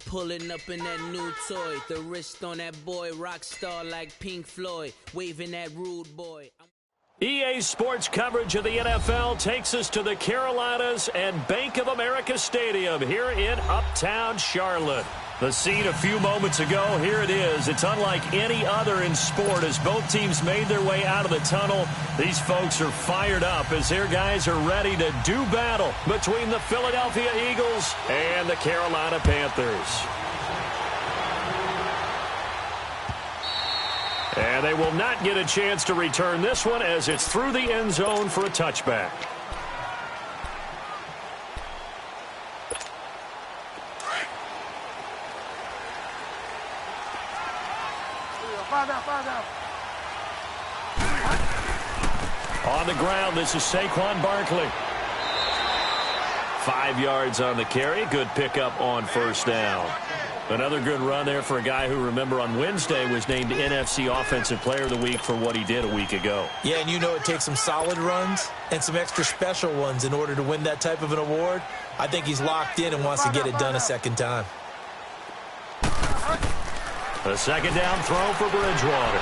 Pulling up in that new toy, the wrist on that boy, rock star like Pink Floyd, waving that rude boy. EA Sports coverage of the NFL takes us to the Carolinas and Bank of America Stadium here in Uptown Charlotte. The scene a few moments ago, here it is. It's unlike any other in sport as both teams made their way out of the tunnel. These folks are fired up as their guys are ready to do battle between the Philadelphia Eagles and the Carolina Panthers. And they will not get a chance to return this one as it's through the end zone for a touchback. On the ground, this is Saquon Barkley. 5 yards on the carry. Good pickup on first down. Another good run there for a guy who, remember, on Wednesday was named NFC Offensive Player of the Week for what he did a week ago. Yeah, and you know it takes some solid runs and some extra special ones in order to win that type of an award. I think he's locked in and wants to get it done a second time. A second down throw for Bridgewater.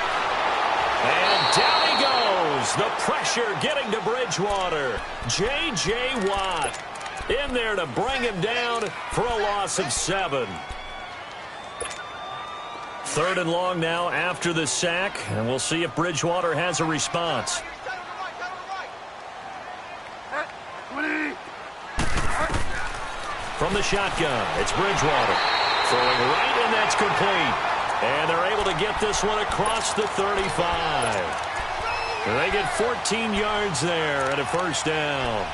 And down he goes. The pressure getting to Bridgewater. J.J. Watt in there to bring him down for a loss of 7. Third and long now after the sack, and we'll see if Bridgewater has a response. From the shotgun, it's Bridgewater. Throwing right, and that's complete. And they're able to get this one across the 35. They get 14 yards there and a first down.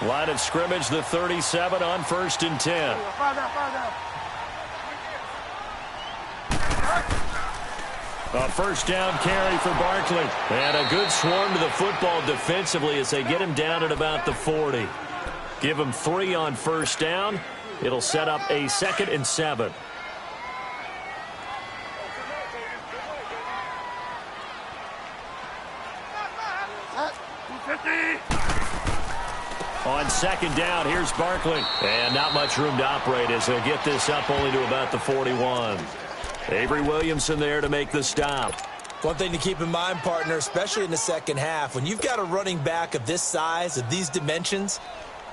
Line of scrimmage, the 37 on 1st and 10. A first down carry for Barkley. And a good swarm to the football defensively as they get him down at about the 40. Give him 3 on first down. It'll set up a 2nd and 7. On 2nd down, here's Barkley. And not much room to operate as he'll get this up only to about the 41. Avery Williamson there to make the stop. One thing to keep in mind, partner, especially in the second half, when you've got a running back of this size, of these dimensions,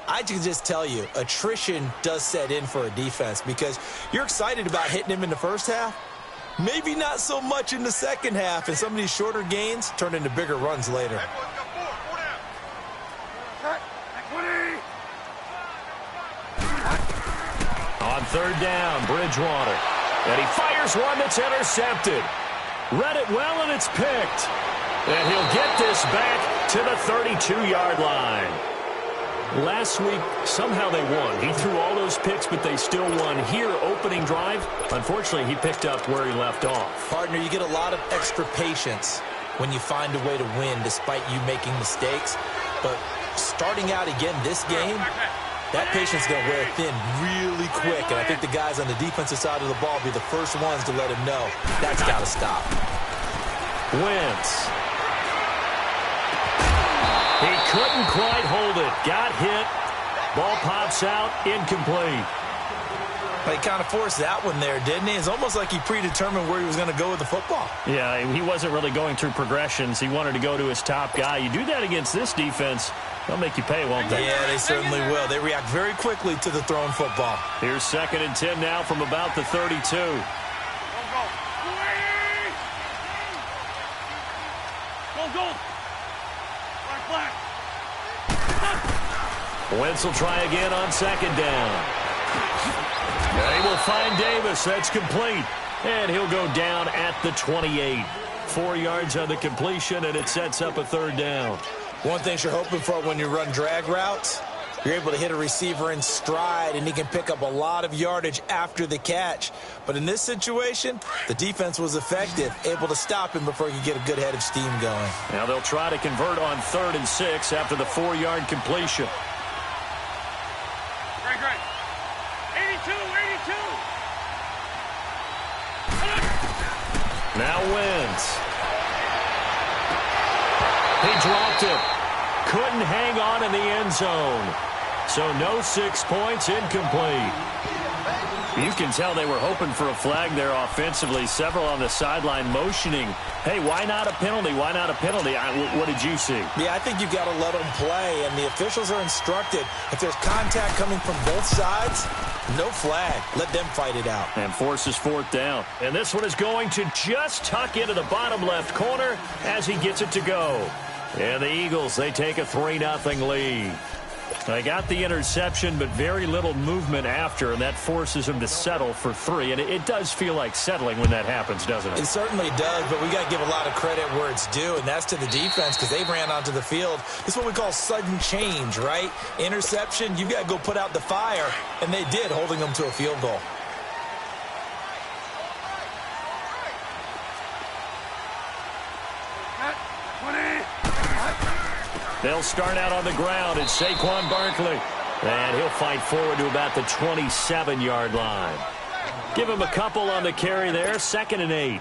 I can just tell you, attrition does set in for a defense because you're excited about hitting him in the first half. Maybe not so much in the second half, and some of these shorter gains turn into bigger runs later. On 3rd down, Bridgewater. And he fires one that's intercepted. Read it well, and it's picked. And he'll get this back to the 32-yard line. Last week, somehow they won. He threw all those picks, but they still won. Here, opening drive, unfortunately, he picked up where he left off. Partner, you get a lot of extra patience when you find a way to win despite you making mistakes. But starting out again this game, that patience is going to wear thin really quick. And I think the guys on the defensive side of the ball will be the first ones to let him know that's got to stop. Wentz. He couldn't quite hold it. Got hit. Ball pops out. Incomplete. He kind of forced that one there, didn't he? It's almost like he predetermined where he was going to go with the football. Yeah, he wasn't really going through progressions. He wanted to go to his top guy. You do that against this defense, they'll make you pay, won't they? Yeah, they certainly will. They react very quickly to the thrown football. Here's 2nd and 10 now from about the 32. Wentz will try again on 2nd down. And he will find Davis. That's complete. And he'll go down at the 28. 4 yards on the completion, and it sets up a 3rd down. One thing you're hoping for when you run drag routes, you're able to hit a receiver in stride, and he can pick up a lot of yardage after the catch. But in this situation, the defense was effective, able to stop him before he could get a good head of steam going. Now they'll try to convert on 3rd and 6 after the 4-yard completion. Now wins. He dropped it. Couldn't hang on in the end zone. So no 6 points, incomplete. You can tell they were hoping for a flag there offensively. Several on the sideline motioning, hey, why not a penalty? Why not a penalty? What did you see? Yeah, I think you've got to let them play, and the officials are instructed. If there's contact coming from both sides, no flag. Let them fight it out. And forces 4th down. And this one is going to just tuck into the bottom left corner as he gets it to go. And the Eagles, they take a 3-0 lead. They got the interception, but very little movement after, and that forces them to settle for 3. And it does feel like settling when that happens, doesn't it? It certainly does, but we got to give a lot of credit where it's due, and that's to the defense because they ran onto the field. This is what we call sudden change, right? Interception, you got to go put out the fire, and they did, holding them to a field goal. They'll start out on the ground. It's Saquon Barkley. And he'll fight forward to about the 27-yard line. Give him a couple on the carry there. 2nd and 8.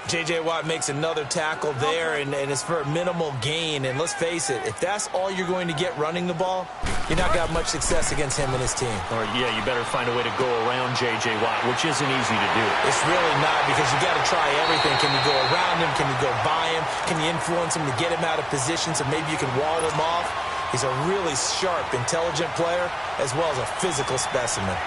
J.J. Watt makes another tackle there, and it's for a minimal gain. And let's face it, if that's all you're going to get running the ball, you're not going to have much success against him and his team. Or, yeah, you better find a way to go around J.J. Watt, which isn't easy to do. It's really not, because you got to try everything. Can you go around him? Can you go by him? Can you influence him to get him out of position so maybe you can wall him off? He's a really sharp, intelligent player, as well as a physical specimen.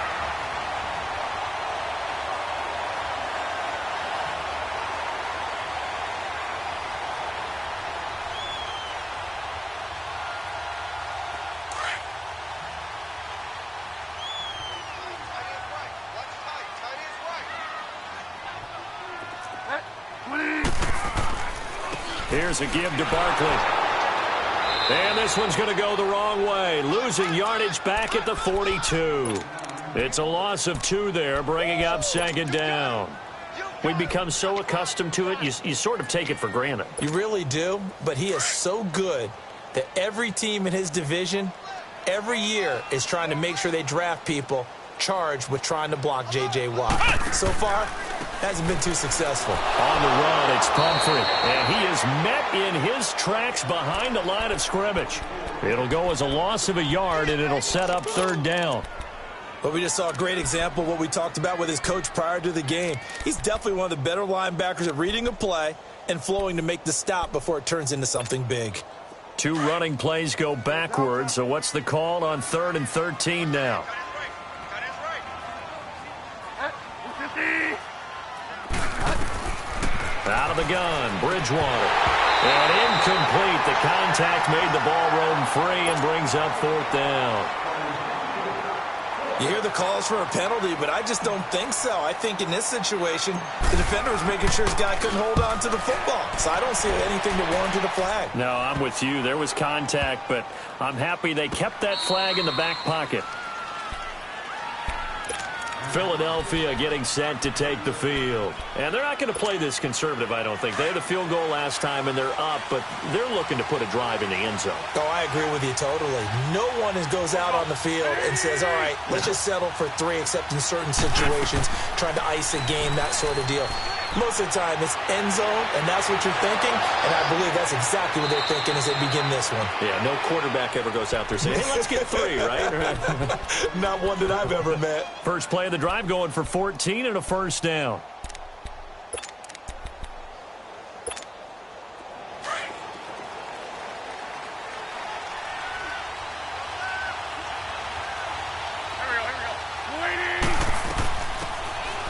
Here's a give to Barkley. And this one's going to go the wrong way. Losing yardage back at the 42. It's a loss of 2 there, bringing up 2nd down. We become so accustomed to it, you sort of take it for granted. You really do, but he is so good that every team in his division, every year, is trying to make sure they draft people charged with trying to block J.J. Watt. So far, hasn't been too successful. On the run, it's Pumphrey, and he is met in his tracks behind the line of scrimmage. It'll go as a loss of a yard, and it'll set up 3rd down. But we just saw a great example of what we talked about with his coach prior to the game. He's definitely one of the better linebackers at reading a play and flowing to make the stop before it turns into something big. 2 running plays go backwards, so what's the call on 3rd and 13 now? Out of the gun, Bridgewater. And incomplete. The contact made the ball roam free and brings up 4th down. You hear the calls for a penalty, but I just don't think so. I think in this situation, the defender was making sure his guy couldn't hold on to the football. So I don't see anything to warrant a flag. No, I'm with you. There was contact, but I'm happy they kept that flag in the back pocket. Philadelphia getting set to take the field. And they're not going to play this conservative, I don't think. They had the field goal last time, and they're up, but they're looking to put a drive in the end zone. Oh, I agree with you totally. No one goes out on the field and says, all right, let's just settle for 3, except in certain situations, trying to ice a game, that sort of deal. Most of the time, it's end zone, and that's what you're thinking, and I believe that's exactly what they're thinking as they begin this one. Yeah, no quarterback ever goes out there saying, hey, let's get 3, right? Not one that I've ever met. First play of the drive going for 14 and a 1st down.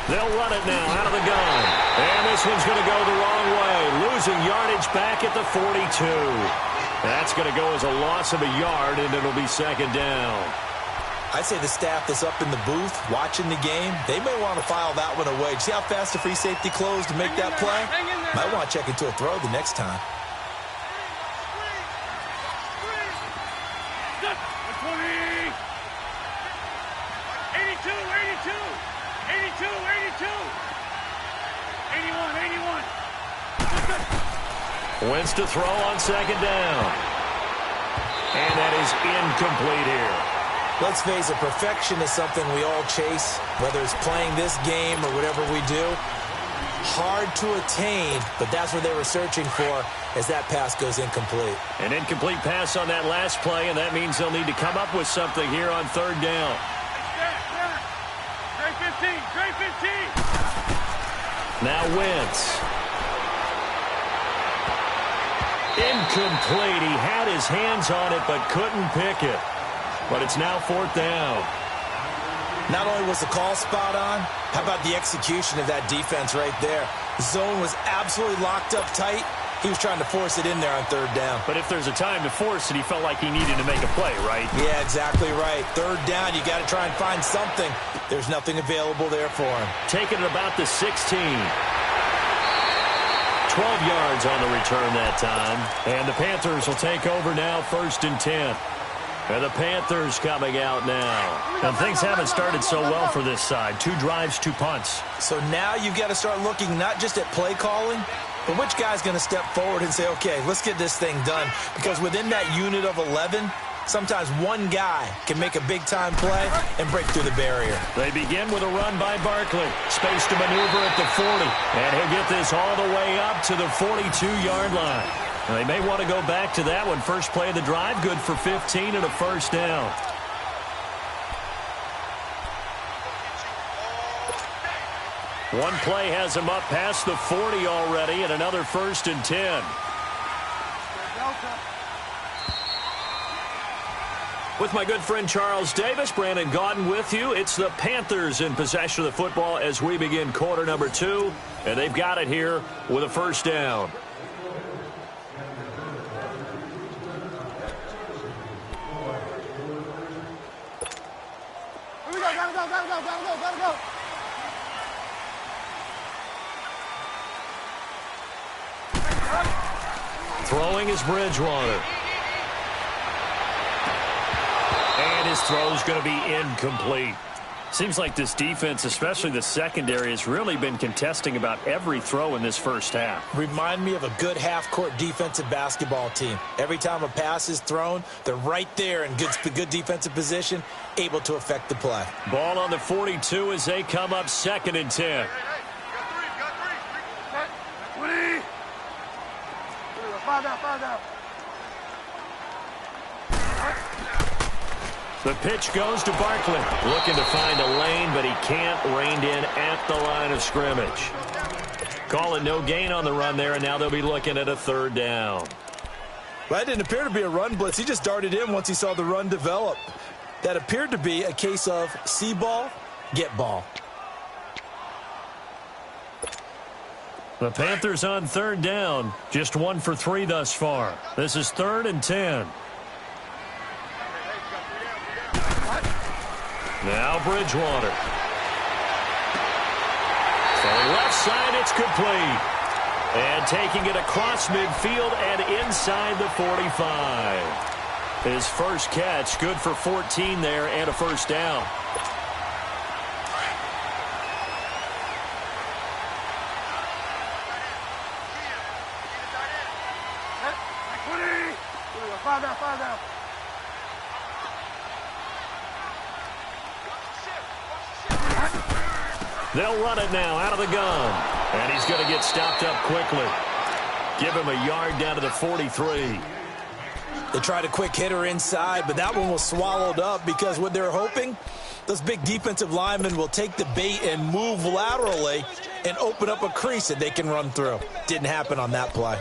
They'll run it now out of the gun. And this one's going to go the wrong way. Losing yardage back at the 42. That's going to go as a loss of a yard, and it'll be 2nd down. I'd say the staff that's up in the booth watching the game, they may want to file that one away. See how fast the free safety closed to make that play? Might want to check into a throw the next time. Wins to throw on 2nd down. And that is incomplete here. Let's face it, perfection is something we all chase, whether it's playing this game or whatever we do. hard to attain, but that's what they were searching for as that pass goes incomplete. An incomplete pass on that last play, and that means they'll need to come up with something here on third down. Trey 15. Now Wentz. Incomplete. He had his hands on it but couldn't pick it. But it's now fourth down. Not only was the call spot on, how about the execution of that defense right there? The zone was absolutely locked up tight. He was trying to force it in there on third down. But if there's a time to force it, he felt like he needed to make a play, right? Yeah, exactly right. Third down, you got to try and find something. There's nothing available there for him. Taking it about the 16. 12 yards on the return that time. And the Panthers will take over now, 1st and 10. And the Panthers coming out now. And things haven't started so well for this side. 2 drives, 2 punts. So now you've got to start looking not just at play calling, but which guy's going to step forward and say, okay, let's get this thing done. Because within that unit of 11, sometimes one guy can make a big-time play and break through the barrier. They begin with a run by Barkley. Space to maneuver at the 40. And he'll get this all the way up to the 42-yard line. They may want to go back to that one. First play of the drive, good for 15 and a first down. One play has him up past the 40 already, and another 1st and 10. With my good friend Charles Davis, Brandon Gaudin with you. It's the Panthers in possession of the football as we begin quarter number 2, and they've got it here with a first down. Go. Throwing is Bridgewater. And his throw is going to be incomplete. Seems like this defense, especially the secondary, has really been contesting about every throw in this first half. Remind me of a good half-court defensive basketball team. Every time a pass is thrown, they're right there in good defensive position, able to affect the play. Ball on the 42 as they come up 2nd and 10. Five down. The pitch goes to Barkley. Looking to find a lane, but he can't. Reined in at the line of scrimmage. Calling no gain on the run there, and now they'll be looking at a 3rd down. Well, that didn't appear to be a run blitz. He just darted in once he saw the run develop. That appeared to be a case of see ball, get ball. The Panthers on 3rd down. Just 1 for 3 thus far. This is 3rd and 10. Now Bridgewater. From the left side, it's complete. And taking it across midfield and inside the 45. His first catch, good for 14 there and a first down. Five down. They'll run it now out of the gun. And he's going to get stopped up quickly. Give him a yard down to the 43. They tried a quick hitter inside, but that one was swallowed up because what they're hoping, those big defensive linemen will take the bait and move laterally and open up a crease that they can run through. Didn't happen on that play.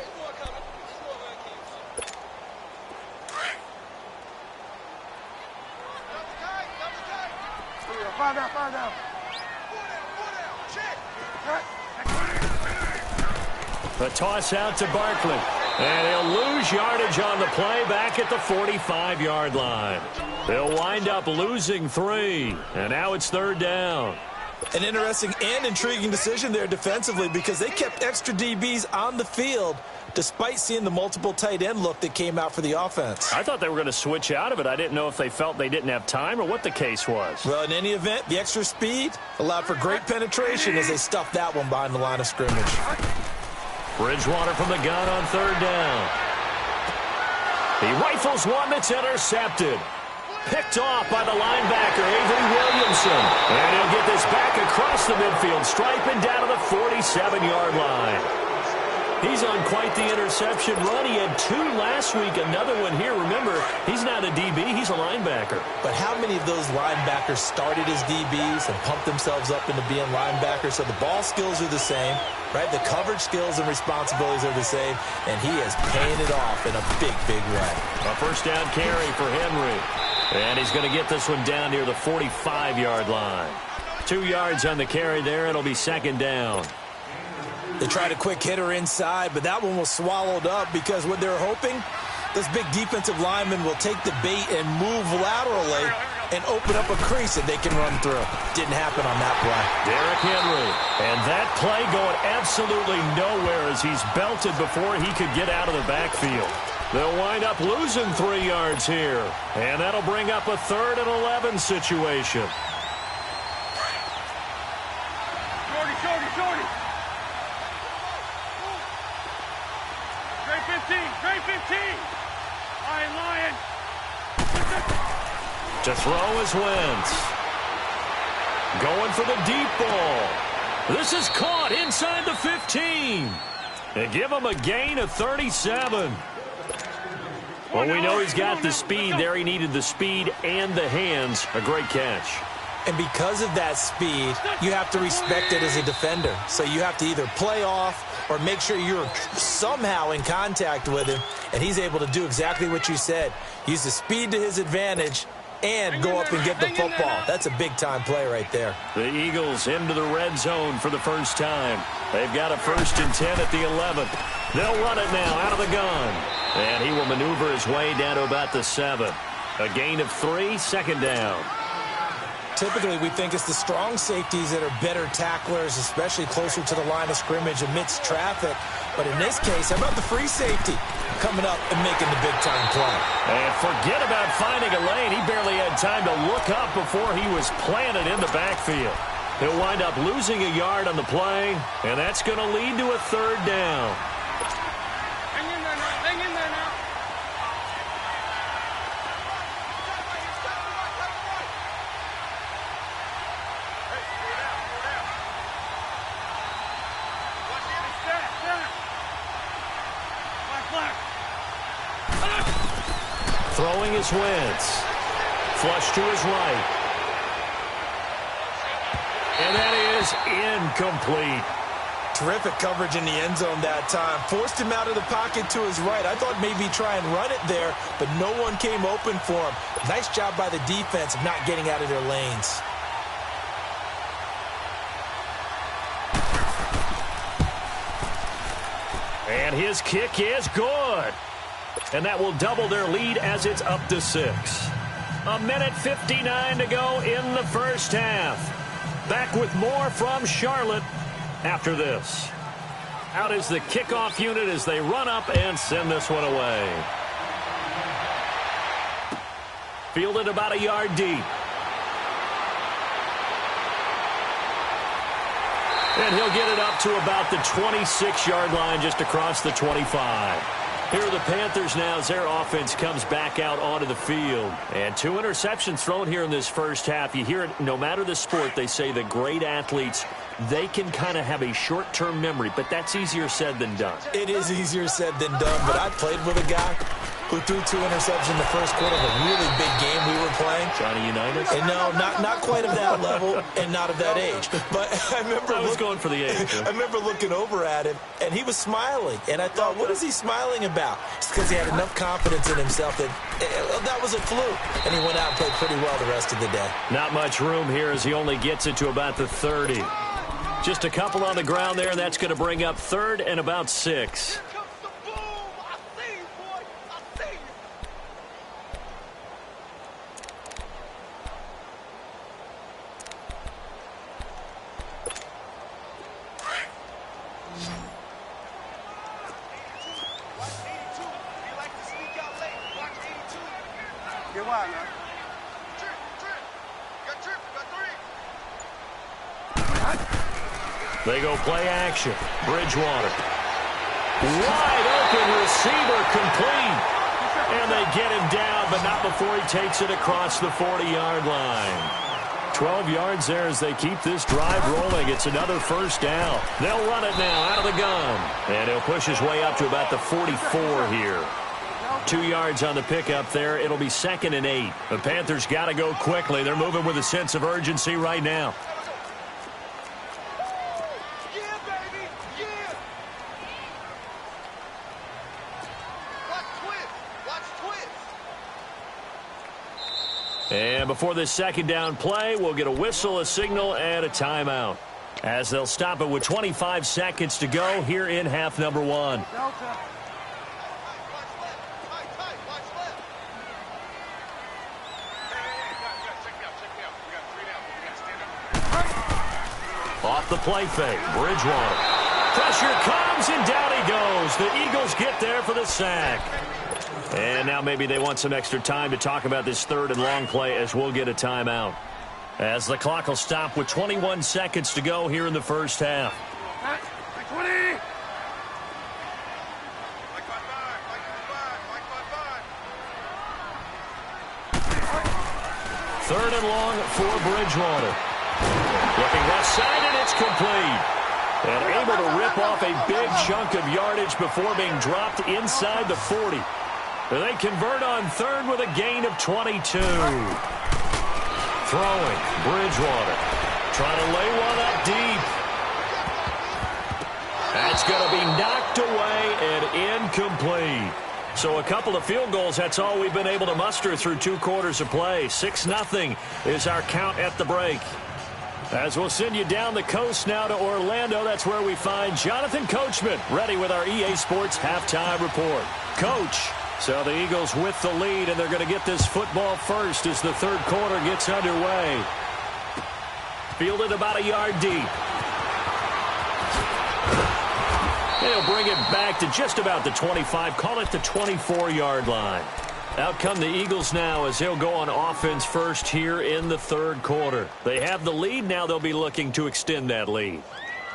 Five down. The toss out to Barkley. And he'll lose yardage on the play back at the 45-yard line. They'll wind up losing 3. And now it's 3rd down. An interesting and intriguing decision there defensively because they kept extra DBs on the field despite seeing the multiple tight end look that came out for the offense. I thought they were going to switch out of it. I didn't know if they felt they didn't have time or what the case was. Well, in any event, the extra speed allowed for great penetration as they stuffed that one behind the line of scrimmage. Bridgewater from the gun on 3rd down. He rifles one that's intercepted. Picked off by the linebacker, Avery Williamson. And he'll get this back across the midfield stripe and down to the 47-yard line. He's on quite the interception run. He had 2 last week, another one here. Remember, he's not a DB, he's a linebacker. But how many of those linebackers started as DBs and pumped themselves up into being linebackers? So the ball skills are the same, right? The coverage skills and responsibilities are the same, and he is paying it off in a big, big way. A first down carry for Henry. And he's going to get this one down near the 45-yard line. 2 yards on the carry there. It'll be second down. They tried a quick hitter inside, but that one was swallowed up because what they're hoping, this big defensive lineman will take the bait and move laterally and open up a crease that they can run through. Didn't happen on that play. Derrick Henry. And that play going absolutely nowhere as he's belted before he could get out of the backfield. They'll wind up losing 3 yards here. And that'll bring up a 3rd and 11 situation. Shorty. Straight 15. Lion. To throw is Wentz. Going for the deep ball. This is caught inside the 15. They give him a gain of 37. Well, we know he's got the speed there. He needed the speed and the hands. A great catch. And because of that speed, you have to respect it as a defender. So you have to either play off or make sure you're somehow in contact with him, and he's able to do exactly what you said. Use the speed to his advantage and go up and get the football. That's a big-time play right there. The Eagles into the red zone for the first time. They've got a 1st and 10 at the 11th. They'll run it now out of the gun. And he will maneuver his way down to about the 7. A gain of 3, second down. Typically, we think it's the strong safeties that are better tacklers, especially closer to the line of scrimmage amidst traffic. But in this case, how about the free safety coming up and making the big-time play? And forget about finding a lane. He barely had time to look up before he was planted in the backfield. He'll wind up losing a yard on the play, and that's going to lead to a 3rd down. Hang in there now. Throwing is Wentz. Flush to his right. And that is incomplete. Terrific coverage in the end zone that time. Forced him out of the pocket to his right. I thought maybe try and run it there, but no one came open for him. Nice job by the defense of not getting out of their lanes. And his kick is good. And that will double their lead as it's up to 6. 1:59 to go in the first half. Back with more from Charlotte after this. Out is the kickoff unit as they run up and send this one away. Fielded about a yard deep. And he'll get it up to about the 26-yard line just across the 25. Here are the Panthers now as their offense comes back out onto the field. And 2 interceptions thrown here in this first half. You hear it, no matter the sport, they say the great athletes, they can kind of have a short-term memory, but that's easier said than done. It is easier said than done, but I played with a guy who threw 2 interceptions in the first quarter of a really big game we were playing. Johnny Unitas? And no, not quite of that level and not of that age. But I remember I was going for the age. I remember looking over at him, and he was smiling. And I thought, what is he smiling about? It's because he had enough confidence in himself that that was a fluke. And he went out and played pretty well the rest of the day. Not much room here as he only gets it to about the 30. Just a couple on the ground there, and that's going to bring up 3rd and about 6. Get wide, man. They go play action. Bridgewater. Wide open receiver complete. And they get him down, but not before he takes it across the 40-yard line. 12 yards there as they keep this drive rolling. It's another first down. They'll run it now out of the gun. And he'll push his way up to about the 44 here. 2 yards on the pickup there. It'll be 2nd and 8. The Panthers got to go quickly. They're moving with a sense of urgency right now. And before this second down play, we'll get a whistle, a signal, and a timeout. As they'll stop it with 25 seconds to go here in half number 1. Off the play fake, Bridgewater. Pressure comes, and down he goes. The Eagles get there for the sack. And now maybe they want some extra time to talk about this 3rd and long play as we'll get a timeout. As the clock will stop with 21 seconds to go here in the first half. 20. 3rd and long for Bridgewater. Looking left side, and it's complete. And able to rip off a big chunk of yardage before being dropped inside the 40. They convert on 3rd with a gain of 22. Throwing, Bridgewater. Trying to lay one up deep. That's going to be knocked away and incomplete. So a couple of field goals, that's all we've been able to muster through 2 quarters of play. 6-0 is our count at the break. As we'll send you down the coast now to Orlando, that's where we find Jonathan Coachman ready with our EA Sports halftime report. Coach. So the Eagles with the lead, and they're going to get this football first as the 3rd quarter gets underway. Fielded about a yard deep. They'll bring it back to just about the 25, call it the 24-yard line. Out come the Eagles now as they'll go on offense first here in the 3rd quarter. They have the lead, now they'll be looking to extend that lead.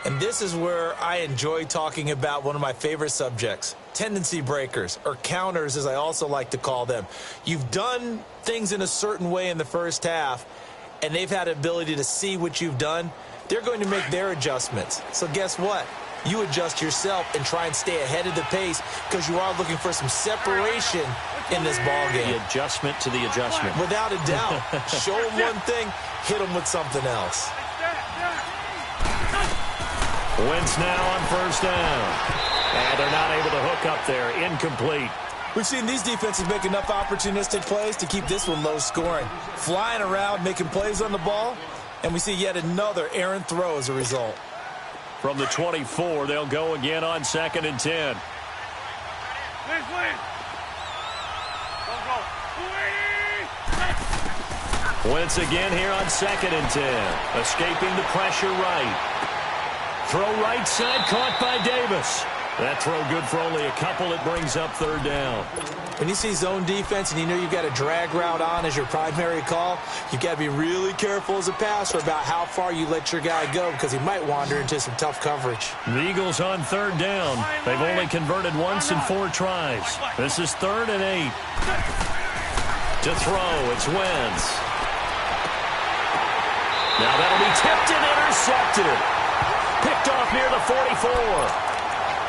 And this is where I enjoy talking about one of my favorite subjects, tendency breakers, or counters as I also like to call them. You've done things in a certain way in the first half, and they've had the ability to see what you've done. They're going to make their adjustments. So guess what? You adjust yourself and try and stay ahead of the pace because you are looking for some separation in this ball game. The adjustment to the adjustment. Without a doubt. Show them one thing, hit them with something else. Wentz now on 1st down. And they're not able to hook up there. Incomplete. We've seen these defenses make enough opportunistic plays to keep this one low scoring. Flying around, making plays on the ball, and we see yet another errant throw as a result. From the 24, they'll go again on 2nd and 10. Wentz again here on 2nd and 10. Escaping the pressure right. Throw right side, caught by Davis. That throw good for only a couple. It brings up 3rd down. When you see zone defense and you know you've got a drag route on as your primary call, you've got to be really careful as a passer about how far you let your guy go because he might wander into some tough coverage. The Eagles on 3rd down. They've only converted once in 4 tries. This is 3rd and 8. To throw, it's Wentz. Now that'll be tipped and intercepted. Picked off near the 44.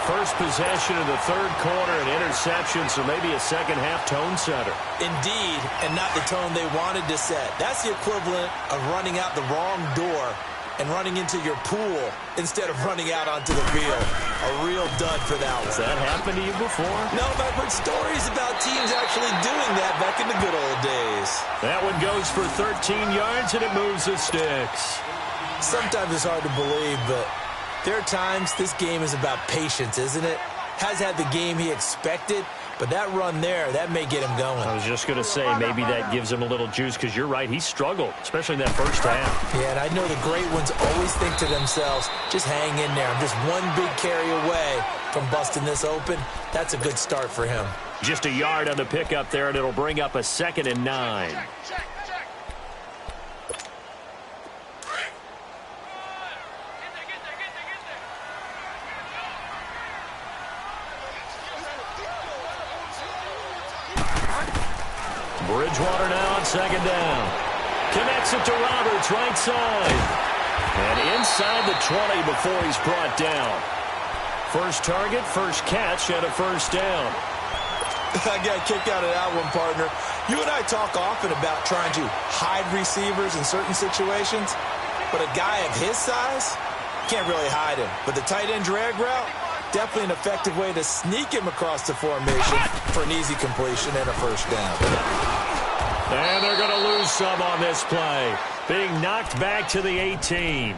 First possession of the 3rd quarter, an interception, so maybe a second-half tone setter. Indeed, and not the tone they wanted to set. That's the equivalent of running out the wrong door and running into your pool instead of running out onto the field. A real dud for that one. Has that happened to you before? No, but I've heard stories about teams actually doing that back in the good old days. That one goes for 13 yards, and it moves the sticks. Sometimes it's hard to believe, but there are times this game is about patience, isn't it? Has had the game he expected, but that run there, that may get him going. I was just going to say, maybe that gives him a little juice, because you're right, he struggled, especially in that first half. Yeah, and I know the great ones always think to themselves, just hang in there. I'm just one big carry away from busting this open. That's a good start for him. Just a yard on the pickup there, and it'll bring up a 2nd and 9. Bridgewater now on second down. Connects it to Roberts, right side. And inside the 20 before he's brought down. First target, first catch, and a first down. I got a kick out of that one, partner. You and I talk often about trying to hide receivers in certain situations, but a guy of his size can't really hide him. But the tight end drag route, definitely an effective way to sneak him across the formation for an easy completion and a first down. And they're going to lose some on this play, being knocked back to the 18.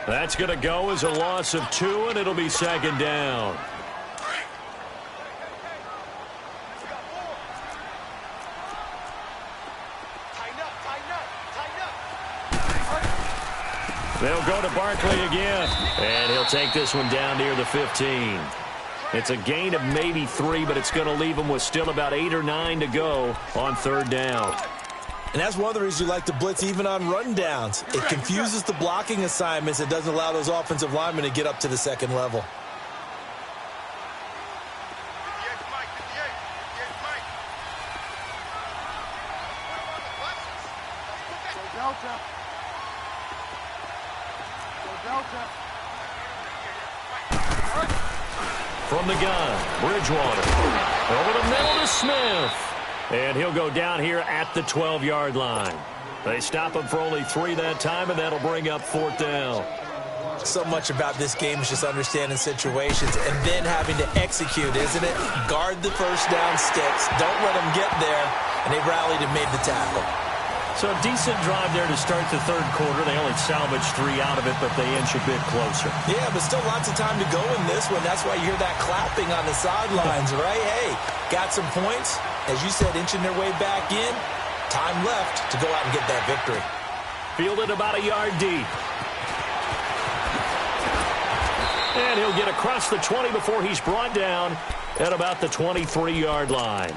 That's going to go as a loss of 2, and it'll be second down. They'll go to Barkley again, and he'll take this one down near the 15. It's a gain of maybe 3, but it's going to leave him with still about 8 or 9 to go on third down. And that's one of the reasons you like to blitz even on rundowns. It confuses the blocking assignments. It doesn't allow those offensive linemen to get up to the second level. From the gun, Bridgewater. Over the middle to Smith. And he'll go down here at the 12-yard line. They stop him for only 3 that time, and that'll bring up fourth down. So much about this game is just understanding situations and then having to execute, isn't it? Guard the first down sticks. Don't let them get there. And they rallied and made the tackle. So a decent drive there to start the third quarter. They only salvaged 3 out of it, but they inch a bit closer. Yeah, but still lots of time to go in this one. That's why you hear that clapping on the sidelines, right? Hey, got some points. As you said, inching their way back in. Time left to go out and get that victory. Fielded about a yard deep. And he'll get across the 20 before he's brought down at about the 23-yard line.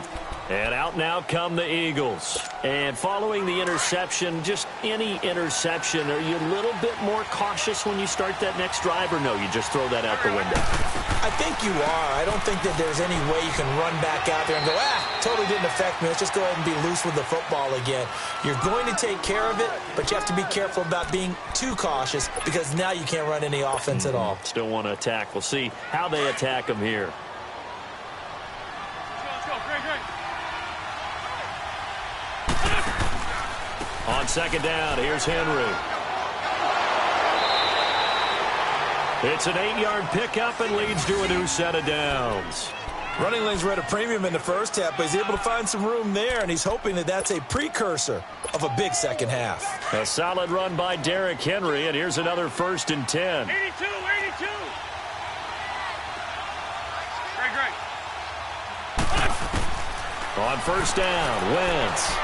And out now come the Eagles. And following the interception, just any interception, are you a little bit more cautious when you start that next drive, or no, you just throw that out the window? I think you are. I don't think that there's any way you can run back out there and go, totally didn't affect me. Let's just go ahead and be loose with the football again. You're going to take care of it, but you have to be careful about being too cautious because now you can't run any offense at all. Still want to attack. We'll see how they attack them here. On second down, here's Henry. It's an 8-yard pickup and leads to a new set of downs. Running lanes were at a premium in the first half, but he's able to find some room there, and he's hoping that that's a precursor of a big second half. A solid run by Derrick Henry, and here's another 1st and 10. 82. Great. On first down, Wentz.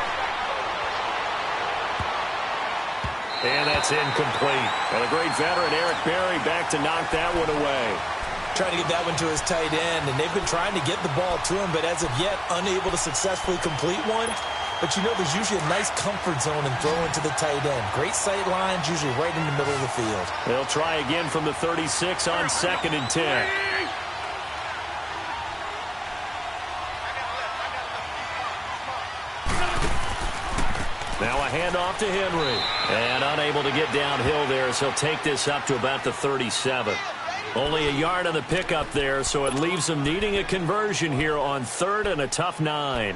And that's incomplete. And the great veteran Eric Berry back to knock that one away. Trying to get that one to his tight end, and they've been trying to get the ball to him, but as of yet, unable to successfully complete one. But you know there's usually a nice comfort zone in throwing to the tight end. Great sight lines, usually right in the middle of the field. They'll try again from the 36 on 2nd and 10. Now a handoff to Henry. And unable to get downhill there, so he'll take this up to about the 37. Only a yard on the pickup there, so it leaves them needing a conversion here on 3rd and a tough 9.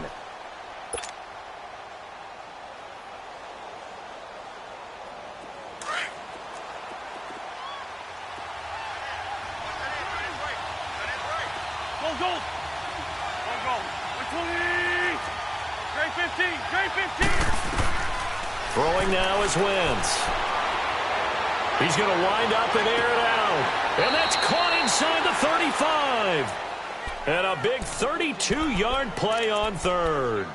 Go. Great 15. Throwing now is Wentz. He's going to wind up and air it out. And that's caught inside the 35. And a big 32-yard play on 3rd.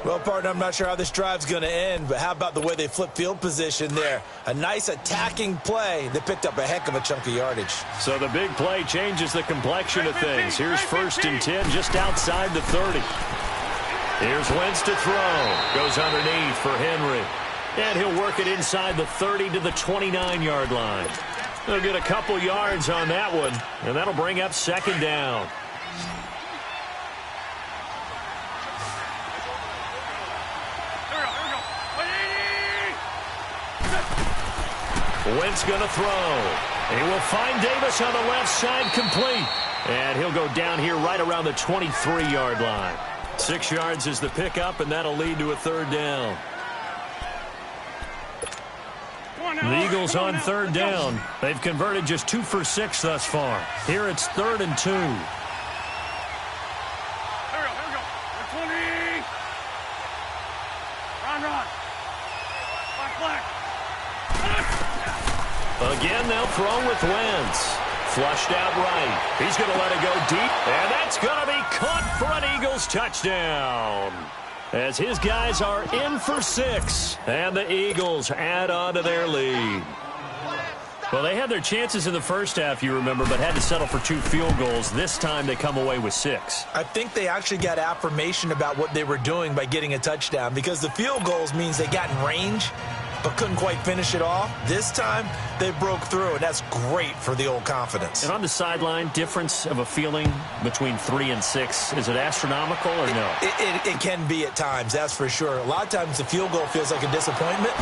Well, partner, I'm not sure how this drive's going to end, but how about the way they flip field position there? A nice attacking play that picked up a heck of a chunk of yardage. So the big play changes the complexion of things. Here's 1st and 10 just outside the 30. Here's Wentz to throw. Goes underneath for Henry. And he'll work it inside the 30 to the 29-yard line. They'll get a couple yards on that one, and that'll bring up 2nd down. Wentz going to throw. He will find Davis on the left side, complete. And he'll go down here right around the 23-yard line. 6 yards is the pickup, and that'll lead to a third down. The Eagles on third down. They've converted just 2 for 6 thus far. Here it's 3rd and 2. Here we go. 20. Run. Black. Again, they'll throw with Wentz. Flushed out right. He's going to let it go deep, and that's going to be caught for an Eagles touchdown. As his guys are in for 6, and the Eagles add on to their lead. Well, they had their chances in the first half, you remember, but had to settle for 2 field goals. This time they come away with 6. I think they actually got affirmation about what they were doing by getting a touchdown, because the field goals means they got in range but couldn't quite finish it off. This time, they broke through, and that's great for the old confidence. And on the sideline, difference of a feeling between 3 and 6, is it astronomical or no? It can be at times, that's for sure. A lot of times the field goal feels like a disappointment.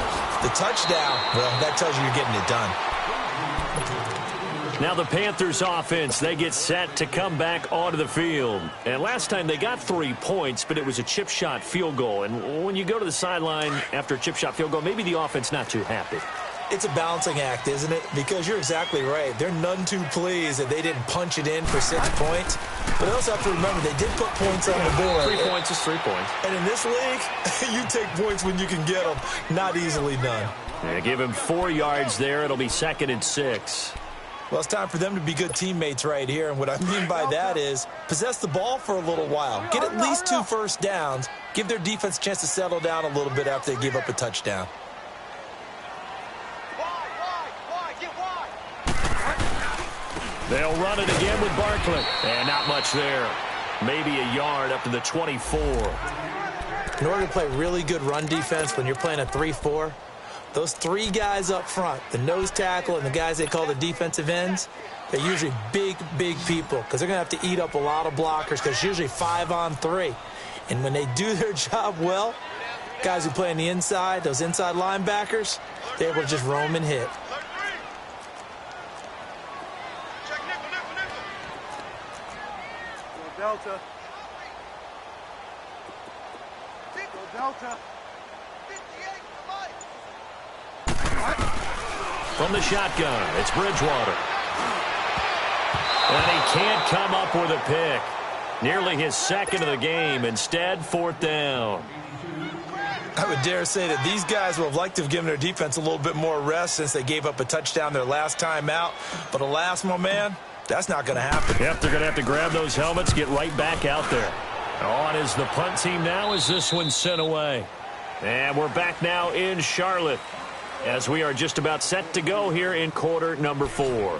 The touchdown, well, that tells you you're getting it done. Now the Panthers offense, they get set to come back onto the field. And last time they got 3 points, but it was a chip shot field goal. And when you go to the sideline after a chip shot field goal, maybe the offense not too happy. It's a balancing act, isn't it? Because you're exactly right. They're none too pleased that they didn't punch it in for 6 points. But they also have to remember they did put points on the board. 3 points is 3 points. And in this league, you take points when you can get them. Not easily done. Yeah, give him 4 yards there. It'll be 2nd and 6. Well, it's time for them to be good teammates right here. And what I mean by that is possess the ball for a little while. Get at least 2 first downs. Give their defense a chance to settle down a little bit after they give up a touchdown. They'll run it again with Barkley. And not much there. Maybe a yard up to the 24. In order to play really good run defense when you're playing a 3-4, those 3 guys up front, the nose tackle and the guys they call the defensive ends, they're usually big people because they're going to have to eat up a lot of blockers because it's usually 5 on 3. And when they do their job well, guys who play on the inside, those inside linebackers, they're able to just roam and hit. Delta. Delta. From the shotgun, it's Bridgewater. And he can't come up with a pick. Nearly his 2nd of the game. Instead, 4th down. I would dare say that these guys would have liked to have given their defense a little bit more rest since they gave up a touchdown their last time out. But alas, my man, that's not going to happen. Yep, they're going to have to grab those helmets, get right back out there. On is the punt team now as this one's sent away. And we're back now in Charlotte as we are just about set to go here in quarter number 4.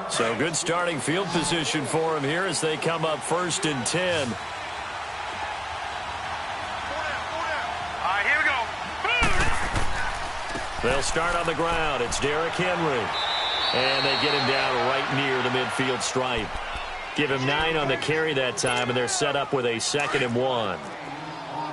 So good starting field position for them here as they come up 1st and 10. Here we go. They'll start on the ground. It's Derrick Henry. And they get him down right near the midfield stripe. Give him 9 on the carry that time, and they're set up with a 2nd and 1.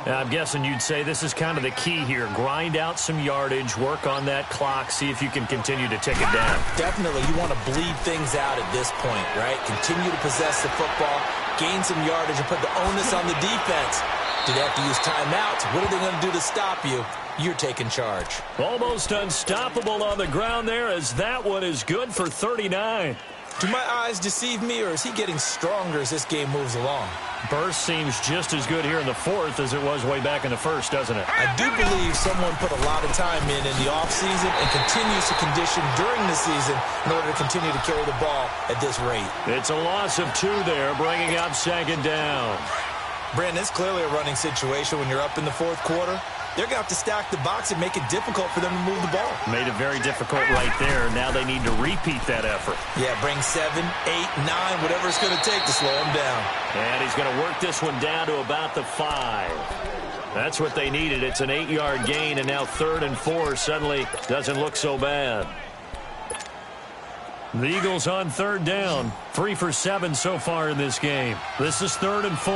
Now, I'm guessing you'd say this is kind of the key here. Grind out some yardage, work on that clock, see if you can continue to tick it down. Definitely, you want to bleed things out at this point, right? Continue to possess the football, gain some yardage, and put the onus on the defense. Do they have to use timeouts? What are they going to do to stop you? You're taking charge. Almost unstoppable on the ground there as that one is good for 39. Do my eyes deceive me, or is he getting stronger as this game moves along? Burst seems just as good here in the 4th as it was way back in the 1st, doesn't it? I do believe someone put a lot of time in the offseason and continues to condition during the season in order to continue to carry the ball at this rate. It's a loss of 2 there, bringing up 2nd down. Brandon, it's clearly a running situation when you're up in the 4th quarter. They're going to have to stack the box and make it difficult for them to move the ball. Made it very difficult right there. Now they need to repeat that effort. Yeah, bring 7, 8, 9, whatever it's going to take to slow him down. And he's going to work this one down to about the 5. That's what they needed. It's an 8-yard gain, and now 3rd and 4 suddenly doesn't look so bad. The Eagles on third down. 3 for 7 so far in this game. This is 3rd and 4.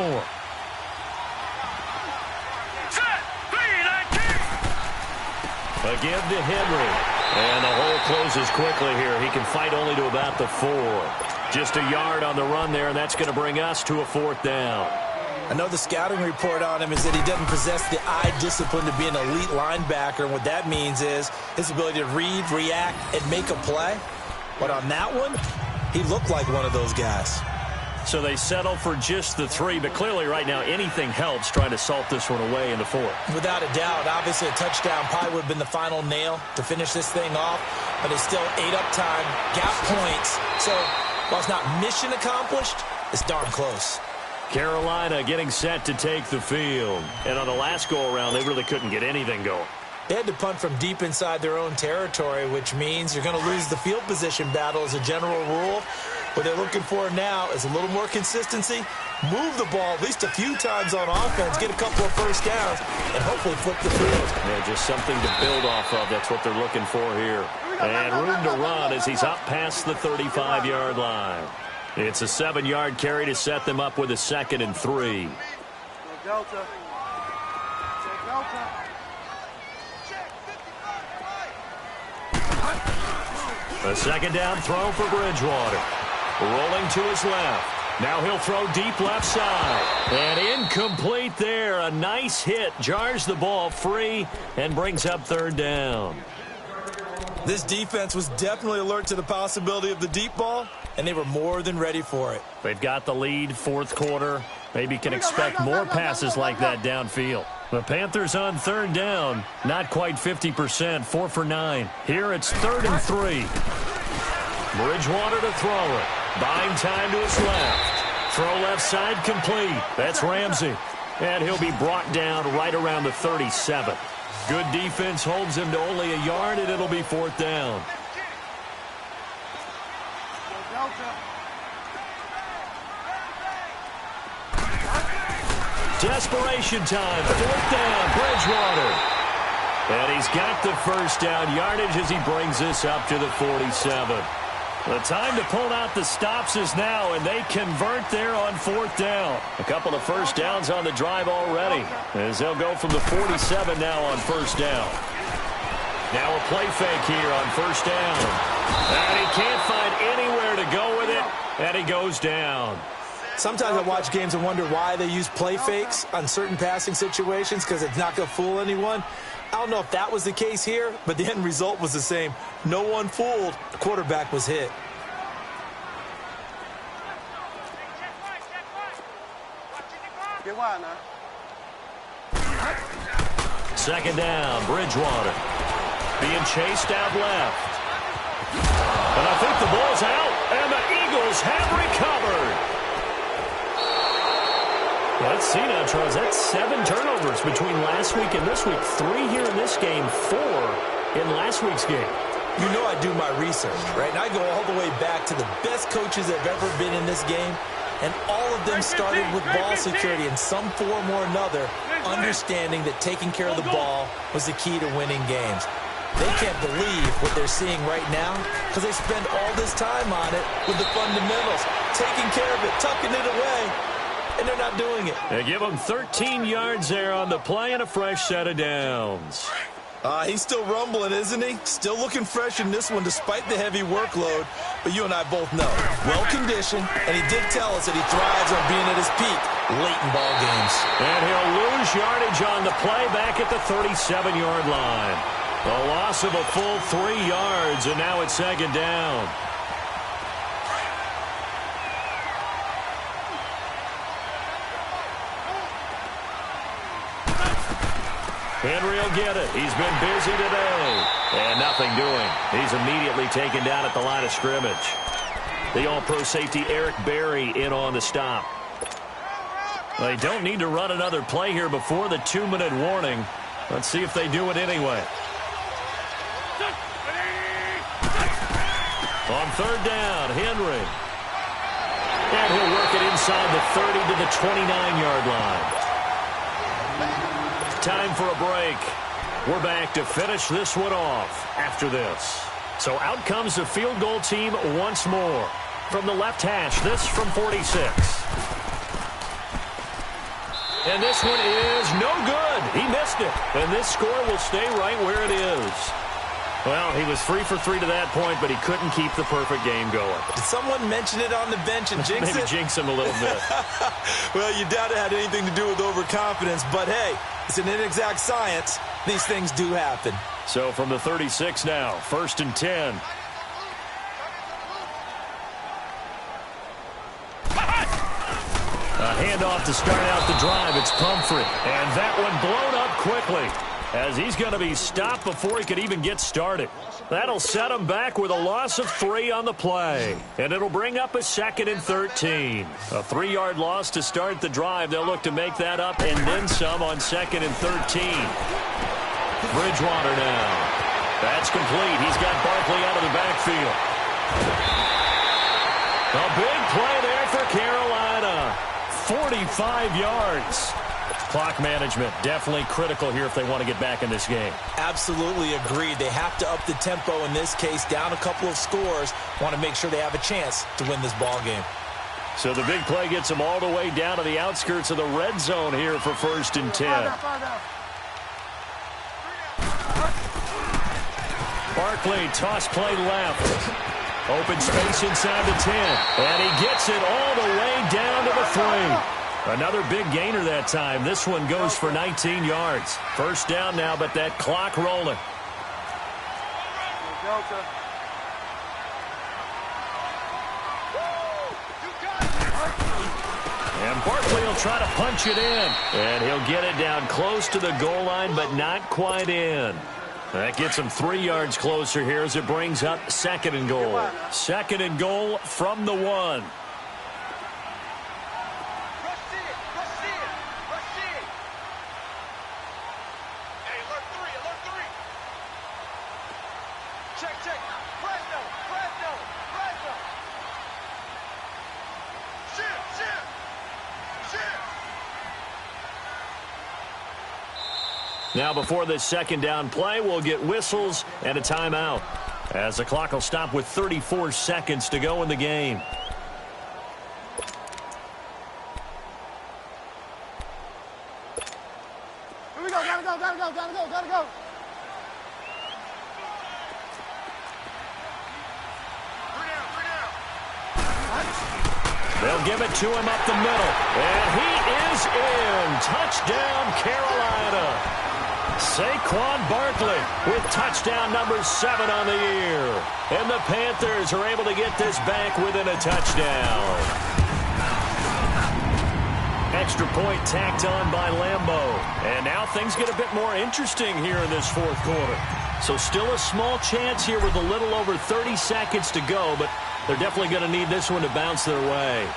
Again to Henry. And the hole closes quickly here. He can fight only to about the 4. Just a yard on the run there, and that's going to bring us to a 4th down. I know the scouting report on him is that he doesn't possess the eye discipline to be an elite linebacker. And what that means is his ability to read, react, and make a play. But on that one, he looked like one of those guys. So they settle for just the 3, but clearly right now anything helps trying to salt this one away in the 4th. Without a doubt, obviously a touchdown probably would have been the final nail to finish this thing off, but it's still 8 up time, gap points. So while it's not mission accomplished, it's darn close. Carolina getting set to take the field. And on the last go-around, they really couldn't get anything going. They had to punt from deep inside their own territory, which means you're going to lose the field position battle as a general rule. What they're looking for now is a little more consistency, move the ball at least a few times on offense, get a couple of first downs, and hopefully flip the field. Yeah, just something to build off of. That's what they're looking for here. And room to run as he's up past the 35-yard line. It's a 7-yard carry to set them up with a 2nd and 3. Delta. Delta. A 2nd down throw for Bridgewater. Rolling to his left. Now he'll throw deep left side. And incomplete there. A nice hit. Jars the ball free and brings up 3rd down. This defense was definitely alert to the possibility of the deep ball, and they were more than ready for it. They've got the lead, 4th quarter. Maybe can expect more passes like that downfield. The Panthers on 3rd down. Not quite 50%, 4 for 9. Here it's 3rd and 3. Bridgewater to throw it. Buying time to his left. Throw left side complete. That's Ramsey. And he'll be brought down right around the 37. Good defense holds him to only a yard, and it'll be 4th down. Desperation time. 4th down. Bridgewater. And he's got the first down yardage as he brings this up to the 47. The time to pull out the stops is now, and they convert there on 4th down. A couple of first downs on the drive already, as they'll go from the 47 now on 1st down. Now a play fake here on 1st down. And he can't find anywhere to go with it, and he goes down. Sometimes I watch games and wonder why they use play fakes on certain passing situations, because it's not going to fool anyone. I don't know if that was the case here, but the end result was the same. No one fooled. The quarterback was hit. Second down, Bridgewater. Being chased out left. And I think the ball's out, and the Eagles have recovered. Let's see now, Charles. That's 7 turnovers between last week and this week. 3 here in this game, 4 in last week's game. You know I do my research, right? And I go all the way back to the best coaches that have ever been in this game, and all of them started with ball security in some form or another, understanding that taking care of the ball was the key to winning games. They can't believe what they're seeing right now because they spend all this time on it with the fundamentals, taking care of it, tucking it away. And they're not doing it. They give him 13 yards there on the play and a fresh set of downs. He's still rumbling, isn't he? Still looking fresh in this one despite the heavy workload. But you and I both know, well-conditioned, and he did tell us that he thrives on being at his peak late in ball games. And he'll lose yardage on the play back at the 37-yard line. A loss of a full 3 yards, and now it's 2nd down. Henry will get it. He's been busy today. And nothing doing. He's immediately taken down at the line of scrimmage. The all-pro safety Eric Berry in on the stop. They don't need to run another play here before the 2-minute warning. Let's see if they do it anyway. On 3rd down, Henry. And he'll work it inside the 30 to the 29-yard line. Time for a break. We're back to finish this one off after this. So out comes the field goal team once more. From the left hash, this from 46. And this one is no good. He missed it. And this score will stay right where it is. Well, he was 3 for 3 to that point, but he couldn't keep the perfect game going. Did someone mention it on the bench and jinx it? Maybe jinx him a little bit. Well, you doubt it had anything to do with overconfidence, but hey, it's an inexact science. These things do happen. So from the 36 now, 1st and 10. A handoff to start out the drive. It's Pumphrey. And that one blown up quickly as he's going to be stopped before he could even get started. That'll set him back with a loss of 3 on the play. And it'll bring up a 2nd and 13. A 3-yard loss to start the drive. They'll look to make that up and then some on 2nd and 13. Bridgewater now. That's complete. He's got Barkley out of the backfield. A big play there for Carolina. 45 yards. Clock management definitely critical here if they want to get back in this game. Absolutely agreed. They have to up the tempo in this case, down a couple of scores. Want to make sure they have a chance to win this ball game. So the big play gets them all the way down to the outskirts of the red zone here for 1st and 10. Barkley, toss play left. Open space inside the 10. And he gets it all the way down to the 3. Another big gainer that time. This one goes for 19 yards. 1st down now, but that clock rolling. And Barkley will try to punch it in. And he'll get it down close to the goal line, but not quite in. That gets him 3 yards closer here as it brings up 2nd and goal. 2nd and goal from the 1. Now before this 2nd down play, we'll get whistles and a timeout as the clock will stop with 34 seconds to go in the game. Here we go, gotta go. They'll give it to him up the middle. And he is in. Touchdown, Carolina. Saquon Barkley with touchdown number 7 on the year. And the Panthers are able to get this back within a touchdown. Extra point tacked on by Lambeau. And now things get a bit more interesting here in this 4th quarter. So still a small chance here with a little over 30 seconds to go, but they're definitely going to need this one to bounce their way.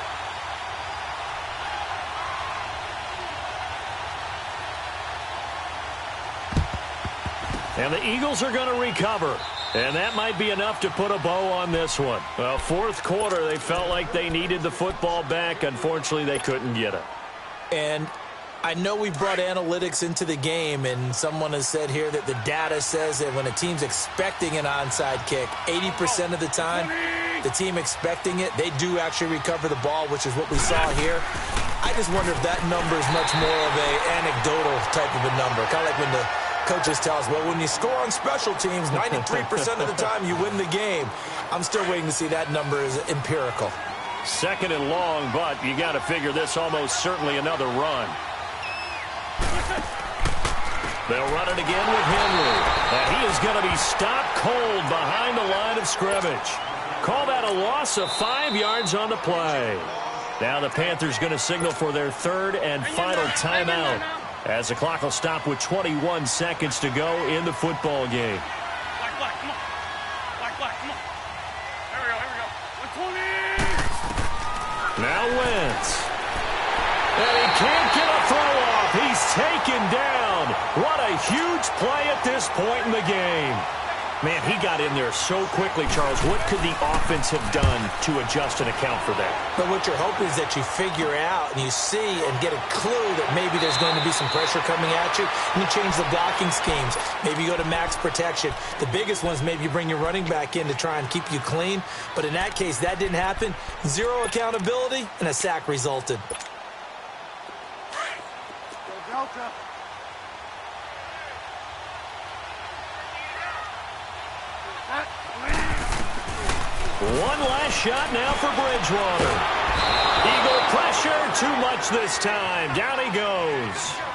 And the Eagles are going to recover. And that might be enough to put a bow on this one. Well, 4th quarter, they felt like they needed the football back. Unfortunately, they couldn't get it. And I know we brought analytics into the game, and someone has said here that the data says that when a team's expecting an onside kick, 80% of the time, the team expecting it, they do actually recover the ball, which is what we saw here. I just wonder if that number is much more of an anecdotal type of a number. Kind of like when the coaches tell us, well, when you score on special teams, 93% of the time you win the game. I'm still waiting to see that number is empirical. 2nd and long, but you got to figure this almost certainly another run. They'll run it again with Henry. And he is going to be stopped cold behind the line of scrimmage. Call that a loss of 5 yards on the play. Now the Panthers going to signal for their 3rd and final timeout as the clock will stop with 21 seconds to go in the football game. Black, come on. Black, come on. Here we go. 120. Now Wentz. And he can't get a throw off. He's taken down. What a huge play at this point in the game. Man, he got in there so quickly, Charles. What could the offense have done to adjust and account for that? But what you're hoping is that you figure out and you see and get a clue that maybe there's going to be some pressure coming at you, and you change the blocking schemes. Maybe you go to max protection. The biggest ones, maybe you bring your running back in to try and keep you clean. But in that case, that didn't happen. Zero accountability, and a sack resulted. Delta. One last shot now for Bridgewater. Eagle pressure, too much this time. Down he goes.